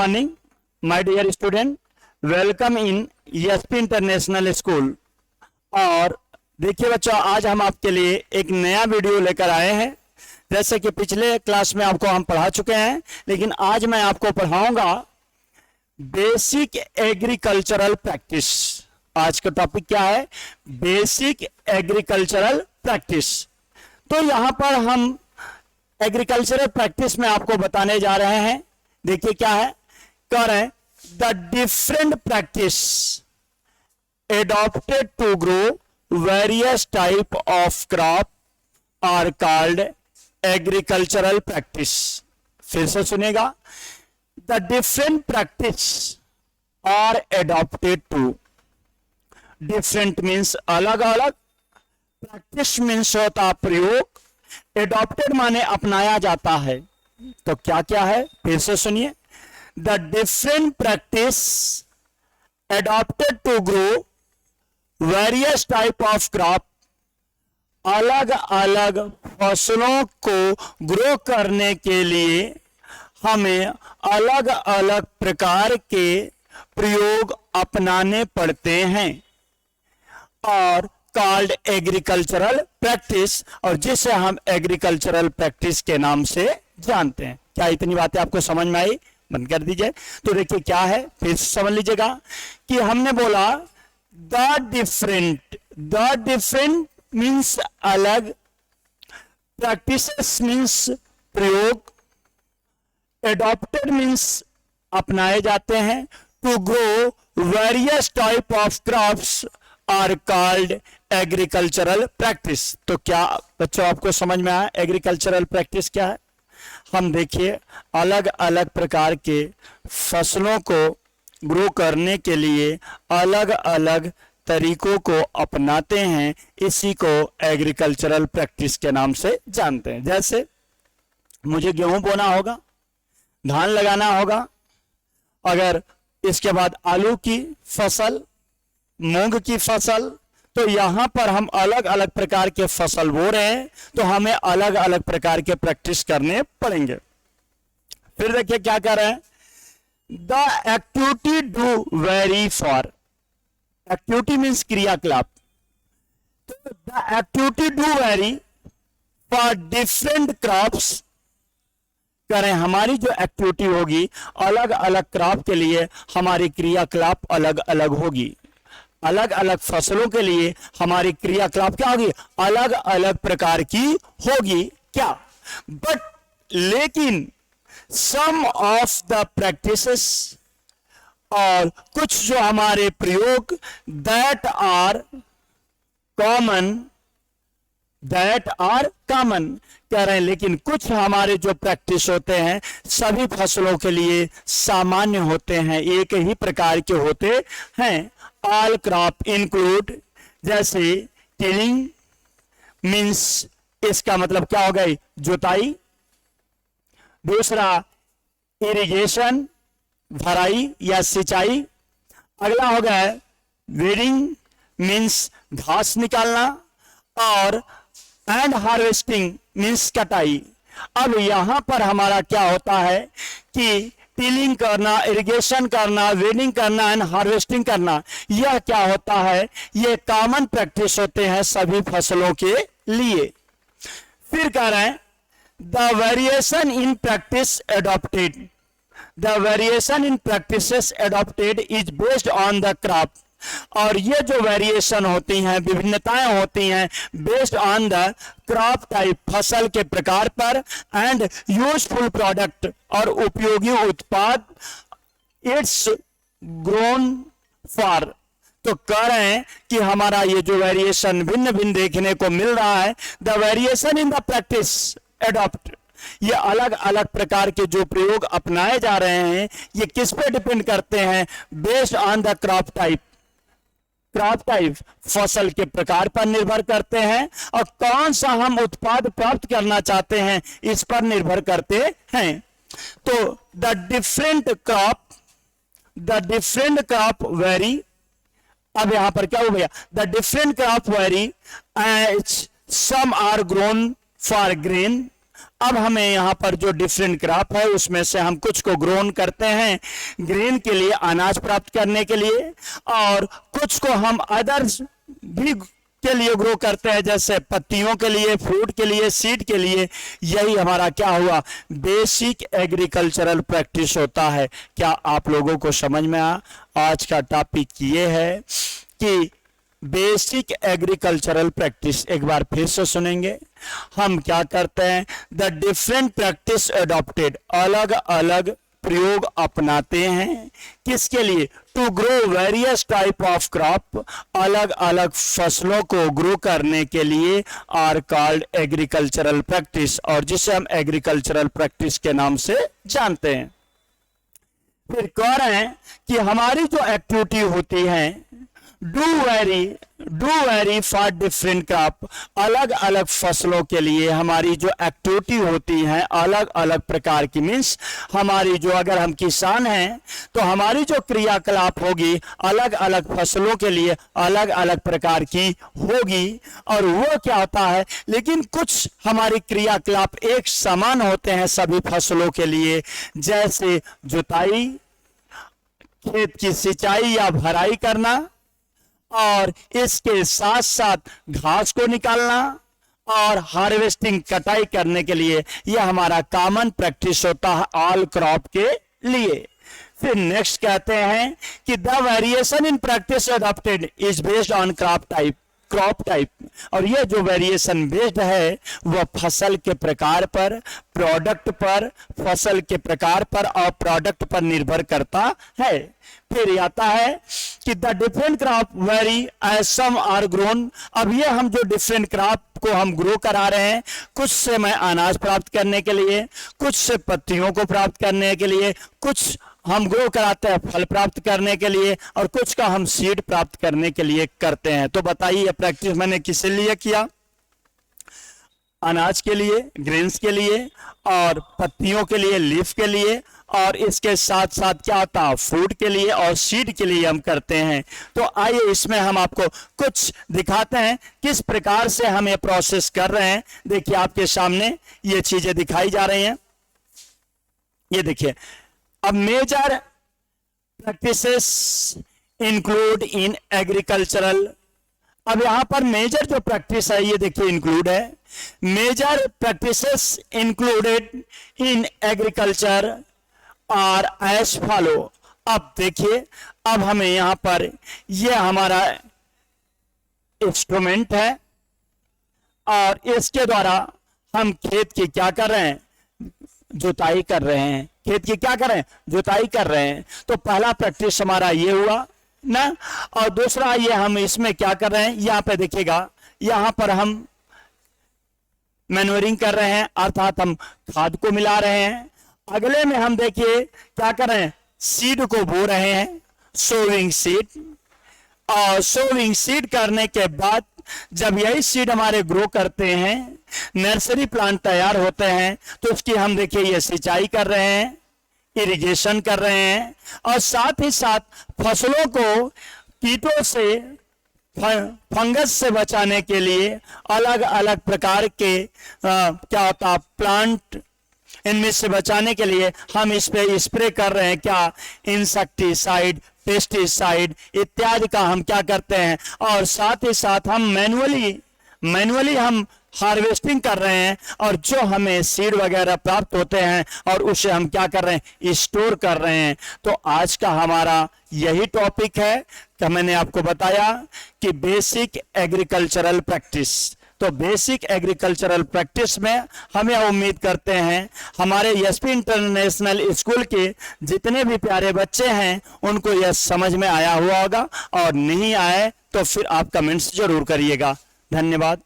Morning my dear student, welcome in SP International School. और देखिए बच्चों, आज हम आपके लिए एक नया वीडियो लेकर आए हैं। जैसे कि पिछले क्लास में आपको हम पढ़ा चुके हैं, लेकिन आज मैं आपको पढ़ाऊंगा बेसिक एग्रीकल्चरल प्रैक्टिस। आज का टॉपिक क्या है? Basic agricultural practice. तो यहां पर हम एग्रीकल्चरल प्रैक्टिस में आपको बताने जा रहे हैं। देखिए क्या है, करें the different practice adopted to grow various type of crop are called agricultural practice। फिर से सुनेगा, the different practice are adopted to, different means अलग अलग, practice means होता प्रयोग, adopted माने अपनाया जाता है। तो क्या क्या है, फिर से सुनिए, the different practice adopted to grow various type of crop, अलग अलग फसलों को ग्रो करने के लिए हमें अलग अलग प्रकार के प्रयोग अपनाने पड़ते हैं, और कॉल्ड एग्रीकल्चरल प्रैक्टिस, और जिसे हम एग्रीकल्चरल प्रैक्टिस के नाम से जानते हैं। क्या इतनी बातें आपको समझ में आई? बंद कर दीजिए। तो देखिए क्या है, फिर समझ लीजिएगा कि हमने बोला the different means अलग, practices means प्रयोग, adopted means अपनाए जाते हैं, to grow various type of crops are called agricultural practice। तो क्या बच्चों आपको समझ में आया एग्रीकल्चरल प्रैक्टिस क्या है? हम देखिए अलग अलग प्रकार के फसलों को ग्रो करने के लिए अलग अलग तरीकों को अपनाते हैं, इसी को एग्रीकल्चरल प्रैक्टिस के नाम से जानते हैं। जैसे मुझे गेहूं बोना होगा, धान लगाना होगा, अगर इसके बाद आलू की फसल, मूंग की फसल, तो यहां पर हम अलग अलग प्रकार के फसल बो रहे हैं, तो हमें अलग अलग प्रकार के प्रैक्टिस करने पड़ेंगे। फिर देखिए क्या कर रहे हैं, The activity do vary for, activity means क्रियाकलाप, तो the activity do vary for different crops। करें हमारी जो एक्टिविटी होगी अलग अलग क्रॉप के लिए हमारी क्रियाकलाप अलग अलग होगी, अलग अलग फसलों के लिए हमारी क्रियाकलाप क्या होगी? अलग अलग प्रकार की होगी। क्या? बट लेकिन some of the practices, और कुछ जो हमारे प्रयोग that are common कह रहे हैं, लेकिन कुछ हमारे जो प्रैक्टिस होते हैं सभी फसलों के लिए सामान्य होते हैं, एक ही प्रकार के होते हैं। all crop include, जैसे टिलिंग मीन्स, इसका मतलब क्या हो गई? जुताई। दूसरा इरिगेशन, भराई या सिंचाई। अगला हो गया वीडिंग मीन्स घास निकालना, और एंड हार्वेस्टिंग मीन्स कटाई। अब यहां पर हमारा क्या होता है कि टिलिंग करना, इरिगेशन करना, वीडिंग करना एंड हार्वेस्टिंग करना, यह क्या होता है? ये कॉमन प्रैक्टिस होते हैं सभी फसलों के लिए। फिर कह रहे हैं The variation in practice adopted, the variation in practices adopted is based on the crop, और ये जो वेरिएशन होती हैं, विभिन्नताएं होती हैं, based on the crop type, फसल के प्रकार पर, एंड यूजफुल प्रोडक्ट, और उपयोगी उत्पाद, इट्स ग्रोन फॉर। तो कह रहे हैं कि हमारा ये जो वेरिएशन भिन्न भिन्न देखने को मिल रहा है, the variation in the practice adopt, ये अलग अलग प्रकार के जो प्रयोग अपनाए जा रहे हैं, ये किस पे डिपेंड करते हैं? Based on the crop type, crop type फसल के प्रकार पर निर्भर करते हैं, और कौन सा हम उत्पाद प्राप्त करना चाहते हैं इस पर निर्भर करते हैं। तो द डिफरेंट क्रॉप वेरी, अब यहां पर क्या हो गया? The different crop vary, some are grown for grain, अब हमें यहाँ पर जो डिफरेंट क्रॉप है उसमें से हम कुछ को ग्रोन करते हैं ग्रेन के लिए, अनाज प्राप्त करने के लिए, और कुछ को हम अदर्स भी के लिए ग्रो करते हैं, जैसे पत्तियों के लिए, फ्रूट के लिए, सीड के लिए। यही हमारा क्या हुआ, बेसिक एग्रीकल्चरल प्रैक्टिस होता है। क्या आप लोगों को समझ में आया? आज का टॉपिक ये है कि बेसिक एग्रीकल्चरल प्रैक्टिस। एक बार फिर से सुनेंगे। हम क्या करते हैं, द डिफरेंट प्रैक्टिस अडॉप्टेड, अलग अलग प्रयोग अपनाते हैं किसके लिए, to grow various type of crop, अलग अलग फसलों को ग्रो करने के लिए, आर कॉल्ड एग्रीकल्चरल प्रैक्टिस, और जिसे हम एग्रीकल्चरल प्रैक्टिस के नाम से जानते हैं। फिर कह रहे हैं कि हमारी जो एक्टिविटी होती है do very for different crop, अलग अलग फसलों के लिए हमारी जो एक्टिविटी होती है अलग अलग प्रकार की, मीन्स हमारी जो, अगर हम किसान हैं तो हमारी जो क्रियाकलाप होगी अलग अलग फसलों के लिए अलग अलग प्रकार की होगी। और वो क्या होता है, लेकिन कुछ हमारी क्रियाकलाप एक समान होते हैं सभी फसलों के लिए, जैसे जुताई, खेत की सिंचाई या भराई करना, और इसके साथ साथ घास को निकालना, और हार्वेस्टिंग, कटाई करने के लिए। यह हमारा कॉमन प्रैक्टिस होता है ऑल क्रॉप के लिए। फिर नेक्स्ट कहते हैं कि the variation in practice adopted is based on crop type, और ये जो वेरिएशन बेस्ड है वह फसल के प्रकार पर, प्रोडक्ट पर, फसल के प्रकार पर और प्रोडक्ट पर निर्भर करता है। फिर आता है कि the different crop vary as some are grown. अब ये हम जो डिफरेंट क्रॉप को हम ग्रो करा रहे हैं, कुछ से मैं अनाज प्राप्त करने के लिए, कुछ से पत्तियों को प्राप्त करने के लिए, कुछ हम ग्रो कराते हैं फल प्राप्त करने के लिए, और कुछ का हम सीड प्राप्त करने के लिए करते हैं। तो बताइए ये प्रैक्टिस मैंने किसके लिए किया, अनाज के लिए, ग्रेन्स के लिए, और पत्तियों के लिए, लीफ के लिए, और इसके साथ साथ क्या होता है, फ्रूट के लिए और सीड के लिए हम करते हैं। तो आइए इसमें हम आपको कुछ दिखाते हैं किस प्रकार से हम ये प्रोसेस कर रहे हैं। देखिए आपके सामने ये चीजें दिखाई जा रही हैं, ये देखिए। अब major practices include in agricultural, अब यहां पर मेजर जो प्रैक्टिस है ये देखिए इंक्लूड है, major practices included in agriculture और एज फॉलो। अब देखिए, अब हमें यहां पर ये हमारा इंस्ट्रूमेंट है, और इसके द्वारा हम खेत की क्या कर रहे हैं, जुताई कर रहे हैं। खेत की क्या कर रहे हैं, जुताई कर रहे हैं। तो पहला प्रैक्टिस हमारा ये हुआ ना, और दूसरा ये हम इसमें क्या कर रहे हैं, यहां पे देखिएगा, यहां पर हम मैन्योरिंग कर रहे हैं, अर्थात हम खाद को मिला रहे हैं। अगले में हम देखिए क्या कर रहे हैं, सीड को बो रहे हैं, सोविंग सीड, और सोविंग सीड करने के बाद जब यही सीड हमारे ग्रो करते हैं, नर्सरी प्लांट तैयार होते हैं, तो उसकी हम देखिए ये सिंचाई कर रहे हैं, इरिगेशन कर रहे हैं, और साथ ही साथ फसलों को कीटों से, फंगस से बचाने के लिए अलग अलग प्रकार के क्या होता है, प्लांट, इनमें से बचाने के लिए हम इस पे स्प्रे कर रहे हैं, क्या, इंसेक्टिसाइड, पेस्टिसाइड इत्यादि का हम क्या करते हैं। और साथ ही साथ हम मैनुअली हम हार्वेस्टिंग कर रहे हैं, और जो हमें सीड वगैरह प्राप्त होते हैं और उसे हम क्या कर रहे हैं, स्टोर कर रहे हैं। तो आज का हमारा यही टॉपिक है कि मैंने आपको बताया कि बेसिक एग्रीकल्चरल प्रैक्टिस। तो बेसिक एग्रीकल्चरल प्रैक्टिस में हम यह उम्मीद करते हैं हमारे एसपी इंटरनेशनल स्कूल के जितने भी प्यारे बच्चे हैं उनको यह समझ में आया हुआ होगा, और नहीं आए तो फिर आप कमेंट्स जरूर करिएगा। धन्यवाद।